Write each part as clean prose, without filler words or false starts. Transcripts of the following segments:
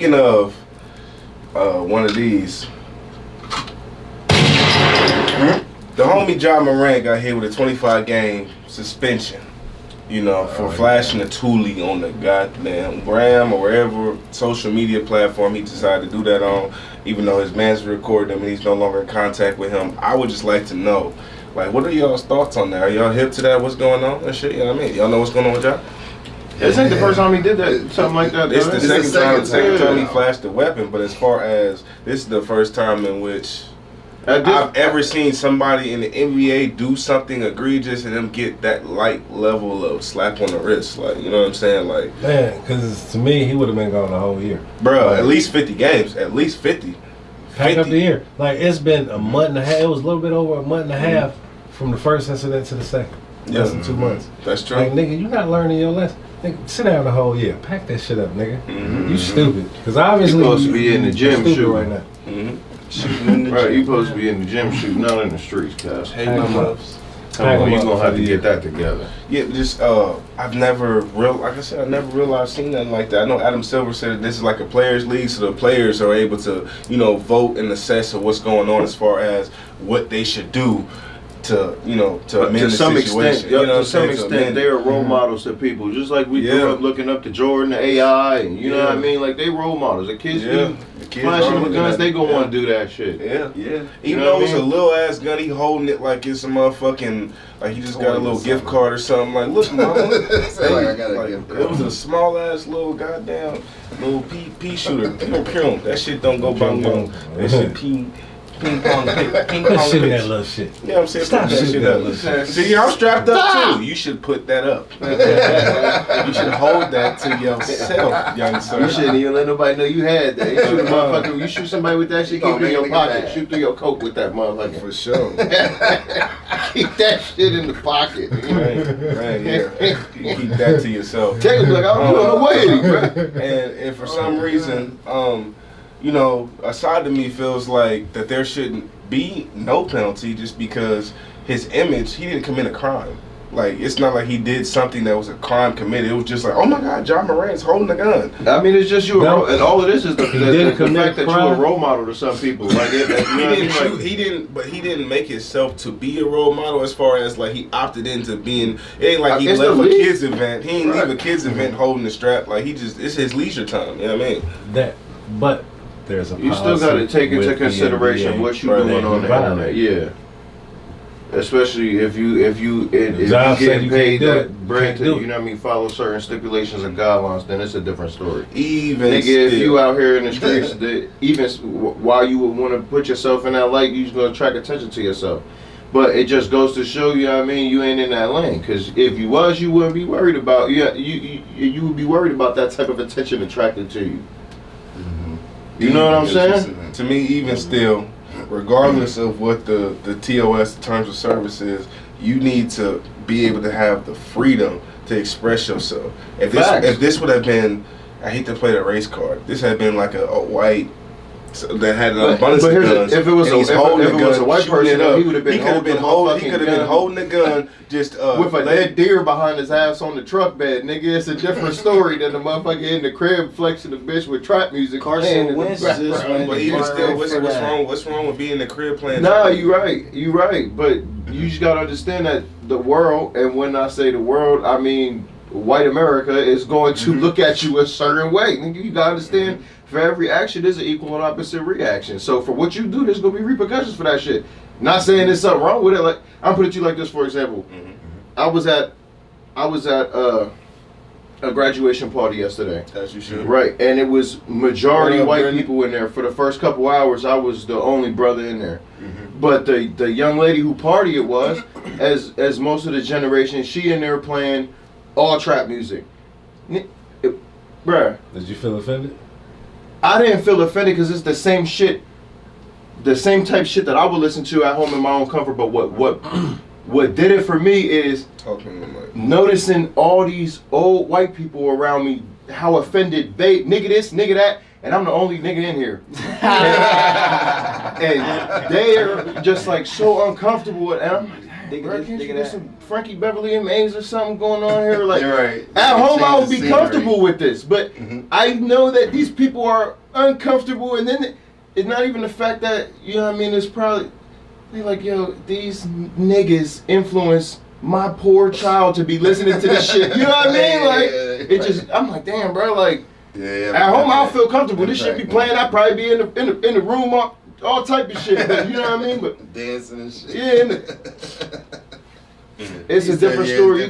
Speaking of one of these, the homie JA Morant got hit with a 25-game suspension. You know, for flashing a toolie on the goddamn gram or wherever social media platform he decided to do that on, even though his man's recording him and he's no longer in contact with him. I would just like to know, like, what are y'all's thoughts on that? Are y'all hip to that? What's going on and shit? You know what I mean? Y'all know what's going on with y'all? This ain't the first time he did that, something like that. It's the second time he flashed the weapon, but as far as this is the first time in which I've ever seen somebody in the NBA do something egregious and them get that light level of slap on the wrist. Like, you know what I'm saying? Like, man, because to me, he would have been gone the whole year. Bro, like, at least 50 games. At least 50. Pack up the year. Like, it's been a month and a half. It was a little bit over a month and a half from the first incident to the second. Less than 2 months. That's true. Like, nigga, you're not learning your lesson. Nigga, sit down the whole year. Pack that shit up, nigga. You stupid. Because obviously you're supposed to be in the gym shooting right now. Right, you supposed to be in the gym shooting, not in the streets, cuz. Hey, my loves. Come on, you gonna have to get that together. Yeah, just I've never like I said, I never realized seen nothing like that. I know Adam Silver said that this is like a players' league, so the players are able to, you know, vote and assess of what's going on as far as what they should do to, you know, to amend the some situation. Extent, you know, to some extent, they are role models to people. Just like we grew up looking up to Jordan, the AI, and you know what I mean. Like they role models. The kids, flashing the guns, they gonna want to do that shit. Even though it's a little ass gun, he holding it like it's a motherfucking, like he just got a little gift card or something. Like, look, mama, like I got a gift card. It was a small ass little goddamn little pea shooter. That shit don't go bang bang. That shit ping pong shit that little shit. Yeah, I'm saying stop that shit up. See, I'm strapped up too. You should put that up. You should hold that to yourself, young sir. You shouldn't even let nobody know you had that. You shoot a motherfucker. You shoot somebody with that shit, keep it in your pocket. Shoot through your coat with that motherfucker. For sure. Keep that shit in the pocket. Right, yeah. You keep that to yourself. Take it like I'm on the way, bro. And for some reason, you know, a side of me feels like that there shouldn't be no penalty just because his image, he didn't commit a crime. Like, it's not like he did something that was a crime committed. It was just like, oh my God, JA Morant's holding a gun. I mean, it's just you, and all of this is the fact that you're a role model to some people. Like, he didn't make himself to be a role model as far as like he opted into being. It ain't like he left a kids event. He ain't leave a kids event holding the strap. Like it's his leisure time. You know what I mean? But there's a you still got to take into consideration what you're doing on the internet. Yeah. Especially if you get paid that bread to, you know what I mean, follow certain stipulations and guidelines, then it's a different story. Even if you out here in the streets, even while you would want to put yourself in that light, you're just gonna attract attention to yourself. But it just goes to show you, what I mean, you ain't in that lane. Because if you was, you wouldn't be worried about. You would be worried about that type of attention attracted to you. You know what I'm saying? To me, even still, regardless of what the TOS, the terms of service is, you need to be able to have the freedom to express yourself. If this would have been, I hate to play the race card, this had been like a white that had an abundance of guns. If it was a white person, he would have been holding the gun just with a dead deer behind his ass on the truck bed, nigga. It's a different story than the motherfucker in the crib flexing the bitch with trap music. Carson Wentz is but even still, what's wrong with being in the crib playing? Nah, you right. But you just gotta understand that the world, and when I say the world, I mean white America is going to look at you a certain way. You gotta understand. For every action, there's an equal and opposite reaction. So for what you do, there's gonna be repercussions for that shit. Not saying there's something wrong with it. Like I'm putting it to you like this, for example. I was at a graduation party yesterday. As you should. Right, and it was majority white people in there. For the first couple hours, I was the only brother in there. But the young lady who party it was, as most of the generation, she in there playing all trap music. Bruh. Did you feel offended? I didn't feel offended because it's the same shit, the same type shit that I would listen to at home in my own comfort. But what did it for me is noticing all these old white people around me, how offended they, nigga this, nigga that, and I'm the only nigga in here. And they're just like so uncomfortable, and I'm like, bro, can't you get some Frankie Beverly and Mays or something going on here? Like, You're right. at home, I would be Change the comfortable with this, but I know that these people are uncomfortable, and then it's not even the fact that, you know what I mean, it's probably, they like, yo, these niggas influence my poor child to be listening to this shit. You know what I mean? Like, it just, I'm like, damn, bro, like, at home, I'll feel comfortable. This shit be playing, I'd probably be in the room, all type of shit, but you know what I mean? But dancing and shit. yeah, it's a different story. You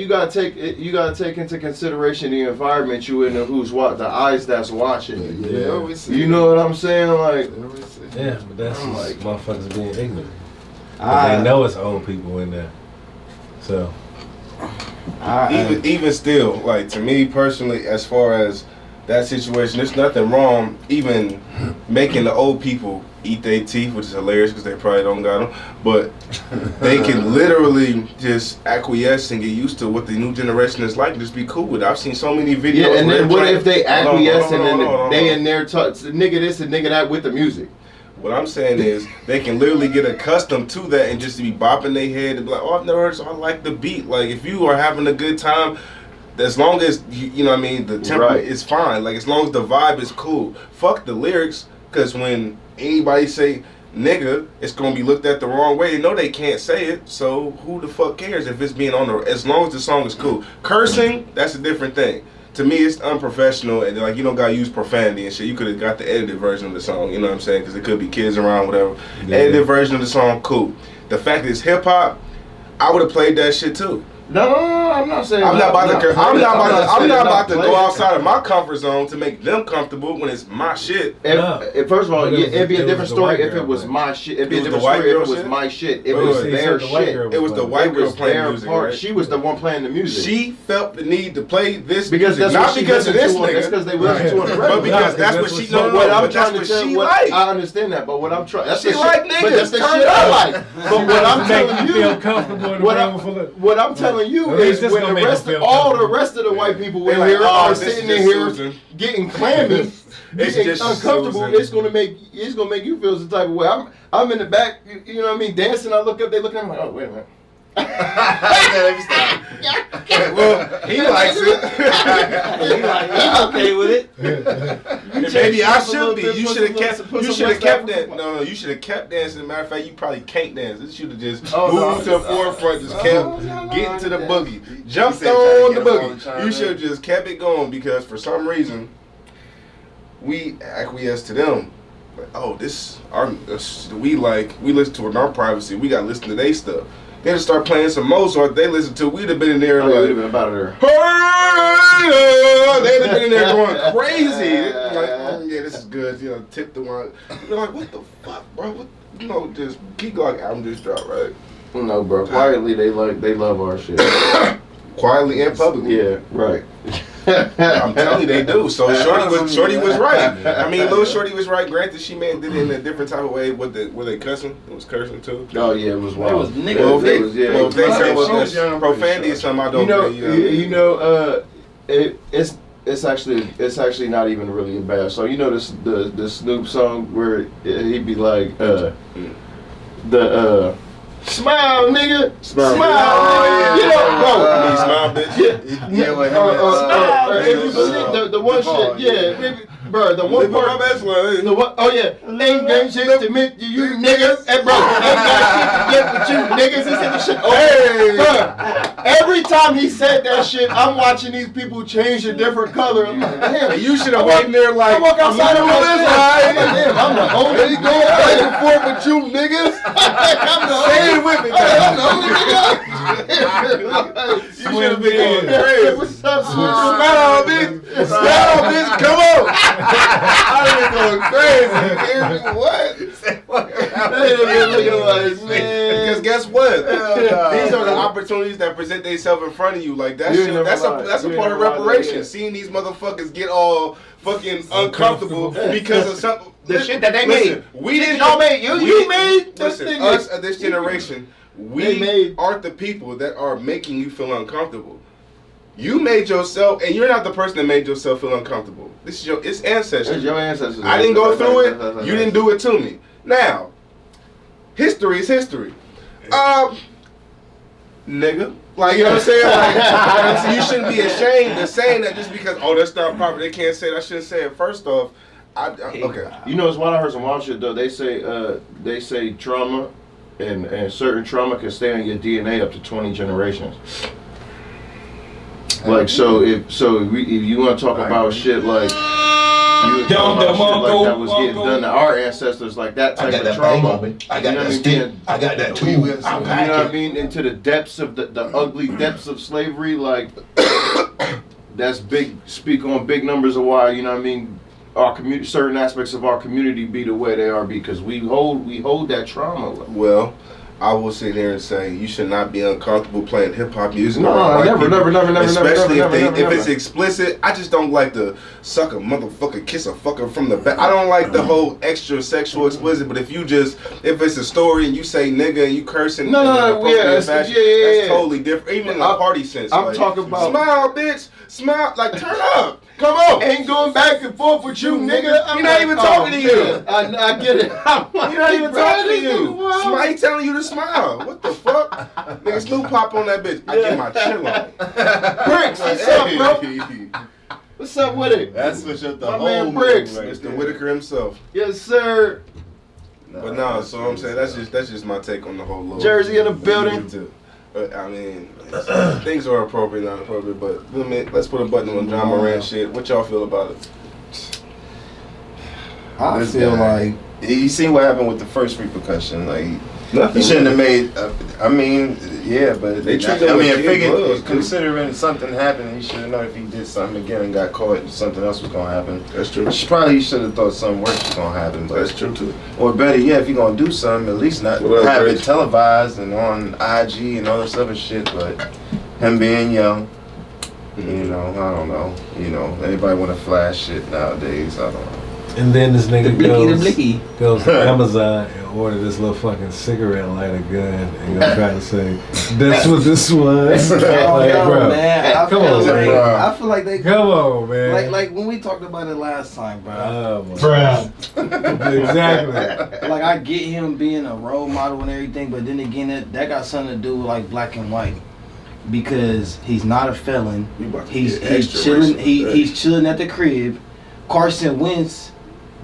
gotta take into consideration the environment you in and the eyes that's watching. You know what I'm saying? Like, yeah, but that's like motherfuckers being ignorant. They know it's old people in there, so. Even still, like, to me personally, as far as that situation, there's nothing wrong even making the old people eat their teeth, which is hilarious because they probably don't got them, but they can literally just acquiesce and get used to what the new generation is like and just be cool with it. I've seen so many videos. Yeah, and then what if they acquiesce and then they in there talk nigga this and nigga that with the music? What I'm saying is they can literally get accustomed to that and just be bopping their head and be like, oh, I've never heard this, I like the beat. Like, if you are having a good time, as long as, you know what I mean, the tempo is fine. Like, as long as the vibe is cool. Fuck the lyrics, because when anybody say nigga, it's going to be looked at the wrong way. They know they can't say it, so who the fuck cares if it's being on the, as long as the song is cool. Cursing, that's a different thing. To me, it's unprofessional, and like, you don't gotta use profanity and shit. You could have got the edited version of the song, you know what I'm saying? Because it could be kids around, whatever. Yeah. Edited version of the song, cool. The fact that it's hip hop, I would have played that shit too. No, I'm not saying. I'm not about to go outside of my comfort zone to make them comfortable when it's my shit. If first of all, it'd be a different story if it was my shit. It'd be a different story if it was my shit. It was their shit. It was the white girl playing music, right? She was the one playing the music. She felt the need to play this because music, not because of this nigga. That's because they listened to it, but because that's what she knows. What I'm trying to tell you, I understand that, but what I'm trying, that's the shit. But that's the shit I like. But what I'm telling you, what I'm telling you is when all the rest of the white people in here are sitting in here getting clammy, getting uncomfortable, it's gonna make you feel some type of way. I'm in the back, you know what I mean, dancing. I look up, they look at me like, oh wait a minute. Well, he likes it. He's okay with it. Maybe I should be. You should have kept. You should have kept that. No, you should have kept dancing. Matter of fact, you probably can't dance. You should have just moved to the forefront, just kept getting to the boogie, jumped on the boogie. You should have just kept it going because for some reason we acquiesced to them. Like, oh, we listen to it in our privacy. We got to listen to their stuff. They just start playing some Mozart they listen to. We'd have been in there we'd have been about there. They'd have been in there going crazy. Like, oh yeah, this is good. You know, tip the one. They're like, what the fuck, bro? What, you know, just Key Glock album just dropped, right? No, bro. Quietly, they love our shit. Quietly and publicly. Yeah, right. I'm telling you, they do. So Shorty was right. I mean, little Shorty was right. Granted, she did it in a different type of way. Were they cussing? It was cursing too. Oh yeah, it was wild. It was nigga. Well, if they say profanity is something I don't. It's actually not even really bad. So you know the Snoop song where he'd be like smile, nigga. Smile. Oh, yeah. You know, bro. Smile, bitch. The one shit, yeah. Bro, the one part. The one, oh yeah, ain't got shit to admit to you niggas. Hey, bro, ain't got shit to get with you niggas. He said the shit. Hey, bro. Every time he said that shit, I'm watching these people change a different color. I'm like, damn. You should have went there like. I walk outside and I'm like, damn, I'm the only going back and forth with you niggas. Say it with me, I'm the only nigga. You should have been going crazy. What's up, Smile, bitch. Smile, bitch. Come on. I've been going crazy. What? Because guess what? These are the opportunities that present themselves in front of you. Like that's a part of reparation. Seeing these motherfuckers get all fucking uncomfortable because of some the shit that they made. We didn't. Y'all made you made this thing. Us of this generation, we aren't the people that are making you feel uncomfortable. You made yourself, and you're not the person that made yourself feel uncomfortable. This is it's ancestors. It's your ancestors. I didn't go through it. You didn't do it to me. Now, history is history. nigga. Like, you know what I'm saying? Like, so you shouldn't be ashamed of saying that just because, oh, that's not proper. They can't say that. I shouldn't say it. First off, okay. You know, it's when I heard some wild shit though. They say trauma and certain trauma can stay on your DNA up to 20 generations. Like, so if you want to talk about shit like. That was getting done to our ancestors, like that type of trauma. I got that stick. I got that tool. You know what I mean? Into the depths of the ugly depths of slavery, like that's big. Speak on big numbers of why, you know what I mean, our community, certain aspects of our community be the way they are because we hold that trauma. Well, I will sit here and say you should not be uncomfortable playing hip hop music. No, never. Especially if it's explicit. I just don't like to suck a motherfucker, kiss a fucker from the back. I don't like the whole extra sexual explicit. But if it's a story and you say nigga and you cursing, that's totally different. Even in the party sense. I'm talking about smile, bitch, smile, like turn up. Come on. Ain't going back and forth with you, nigga. He's not even talking to you. I get it. He's not even talking to you. Somebody telling you to smile. What the fuck? Nigga, Snoop Pop on that bitch. I get my chill on. Bricks, what's up, bro? What's up with it? That's what shut the my whole man Bricks. Right Mr. Whitaker himself. Yes, sir. But no, so I'm saying that's just my take on the whole little Jersey in the building. I mean, things are appropriate, not appropriate, but let's put a button on John Morant shit. What y'all feel about it? I feel like you see what happened with the first repercussion. Like Nothing. he shouldn't have made. I mean, yeah, but They treat him like kid gloves, considering something happened, he should have known if he did something again and got caught, something else was gonna happen. That's true. Probably should have thought something worse was gonna happen. But That's true too. or better yet, if you're gonna do something, at least not Well, have Grace. it televised and on IG and all this other shit. But him being young, you know, I don't know. You know, everybody want to flash shit nowadays. I don't know. And then this nigga blicky. goes to Amazon and order this little fucking cigarette lighter gun and gonna try to say, that's what this was. Like, bro, man. come on, man. I feel like they Come on, man. like when we talked about it last time, bro. Exactly. Like I get him being a role model and everything, but then again, that got something to do with like black and white. Because he's not a felon. He's chilling. He's chilling at the crib. Carson Wentz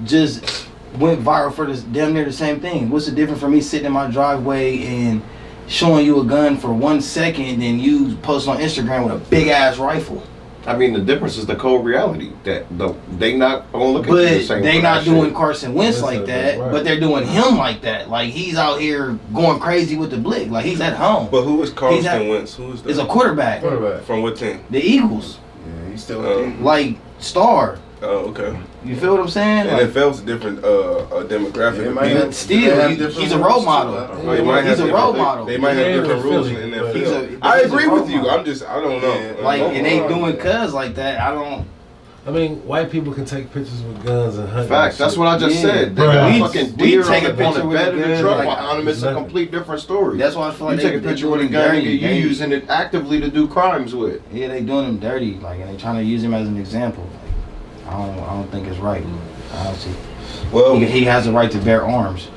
just went viral for this damn near the same thing. What's the difference for me sitting in my driveway and showing you a gun for 1 second and you post on Instagram with a big ass rifle? I mean, the difference is the cold reality that they not gonna look at you the same. But they not doing shit. Carson Wentz like that. Right. But they're doing him like that. Like he's out here going crazy with the blick. Like he's at home. But who is Carson Wentz? Who is that? Is a quarterback. From what team? The Eagles. Yeah, he's still Like star. Oh, okay. You feel what I'm saying? Like, NFL's a different demographic. Yeah, might but have- still, different he's a role rules, model. too. They might have He's a role model. They might have Yeah, different rules Philly, in the but NFL. he's I a agree role with you. model. I don't know. Yeah. Like, and they doing cuz like that. I don't. I mean, white people can take pictures with guns and hunt. Facts. That's what I just Yeah. said. They Bruh. got We- fucking we deer take a on picture the with bed a of the gun, truck like, behind them. It's a nothing. complete different story. That's why I feel like You take a picture with a gun, nigga, you using it actively to do crimes with. Yeah, they doing him dirty. Like, and they trying to use him as an example. Like, I don't think it's right. Honestly, Well, he has the right to bear arms.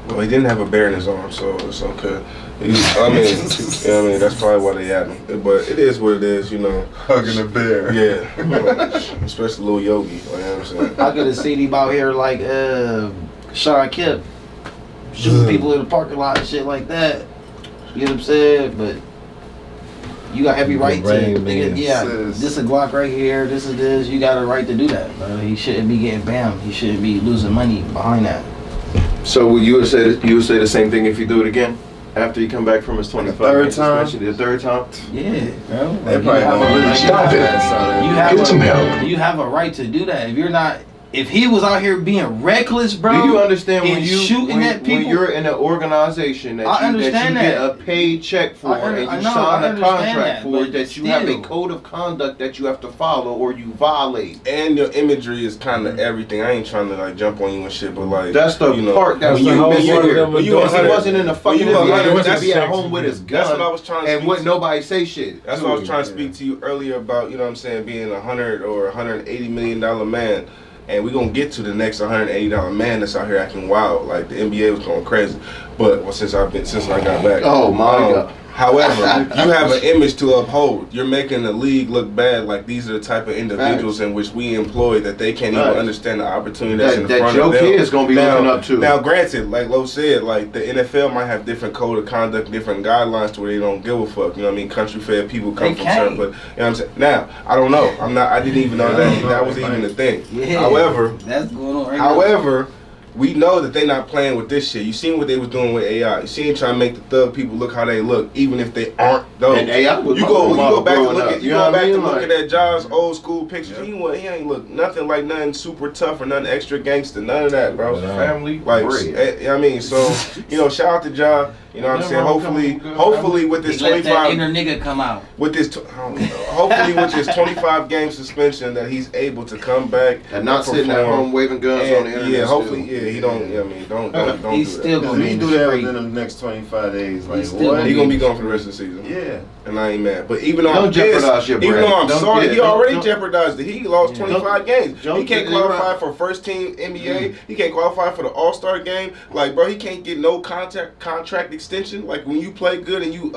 well, he didn't have a bear in his arm, so it's okay. I mean, that's probably why they at him. But it is what it is, you know. Hugging a bear. Yeah, especially Lil Yogi. You know what I'm saying? I could have seen him out here like Sean Kemp shooting people in the parking lot and shit like that. You know what I'm saying? But you got every right to. Rain Man Yeah, says- this a Glock right here. This is this. You got a right to do that, bro. He shouldn't be getting bammed. He shouldn't be losing money behind that. So you would say the same thing if you do it again after you come back from his 25 third game time? suspension? The third time? Yeah, bro. They Like, probably don't really Stop it. you have a right to do that. If you're not, if he was out here being reckless, bro. Do you understand when and you shooting at people? when you're in an organization that I you understand get that. a paid check for I and you know, sign I a understand contract that, for but it, that you have a still. code of conduct that you have to follow or you violate. And your imagery is kind of everything. I ain't trying to like jump on you and shit, but like That's the you know, part that That's you the whole miss part of here. them When you doing a He hundred- wasn't in the fucking when you a NBA, hundred, he was that's be at sexy. home with his That's what I gun was trying to and speak wouldn't to. nobody say shit. That's what I was trying to speak to you earlier about, you know what I'm saying, being $100 or $180 million man. And we're going to get to the next $180 man that's out here acting wild. Like, the NBA was going crazy. But since I got back. Oh, my God. However, you have an image to uphold. You're making the league look bad. Like these are the type of individuals in which we employ that they can't even understand the opportunity that's in front of them. That your kid's gonna be looking up to. Now, granted, like Lo said, like the NFL might have different code of conduct, different guidelines to where they don't give a fuck. You know what I mean? Country fed people come from certain, but you know what I'm saying. Now, I don't know. I didn't even know that was even a thing. Yeah, however, that's going on right now. We know that they not playing with this shit. You seen what they was doing with AI. You seen trying to make the thug people look how they look, even if they aren't those. And AI was you go back to look at like, that Jaws old school pictures. Yeah. He ain't look nothing like nothing super tough or nothing extra gangster. None of that, bro. Family, like I mean, so shout out to Ja. You know what I'm saying? Hopefully with this 25, that inner nigga come out. With this, hopefully with this 25 game suspension, that he's able to come back and not sitting at home waving guns on the internet. Yeah, hopefully, he don't. I mean, don't he's do still that. gonna he do that within the next 25 days. Like what? He gonna be gone for the rest of the season. Yeah, and I ain't mad. But even though I'm pissed, even though I'm sorry, he already jeopardized it. He lost 25 games. He can't qualify for first team NBA. He can't qualify for the All-Star game. Like, bro, he can't get no contract extension. Like when you play good and you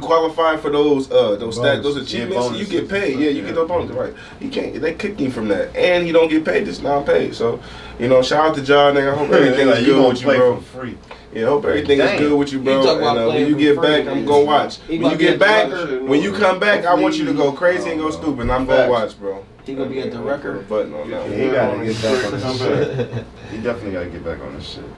qualify for those achievements, you get paid. Yeah, you get those bonuses, right? He can't. They kicked him from that, and he don't get paid. Just non-paid. So, shout out to Ja, nigga. I hope everything is good with you, bro. For free. Yeah, hope everything is good with you, bro. And when you get back, I'm gonna watch. When you get back, when you come back, I want you to go crazy and go stupid. And I'm gonna watch, bro. He gonna be at the record. Button on that. He gotta get back on this shit. He definitely gotta get back on this shit.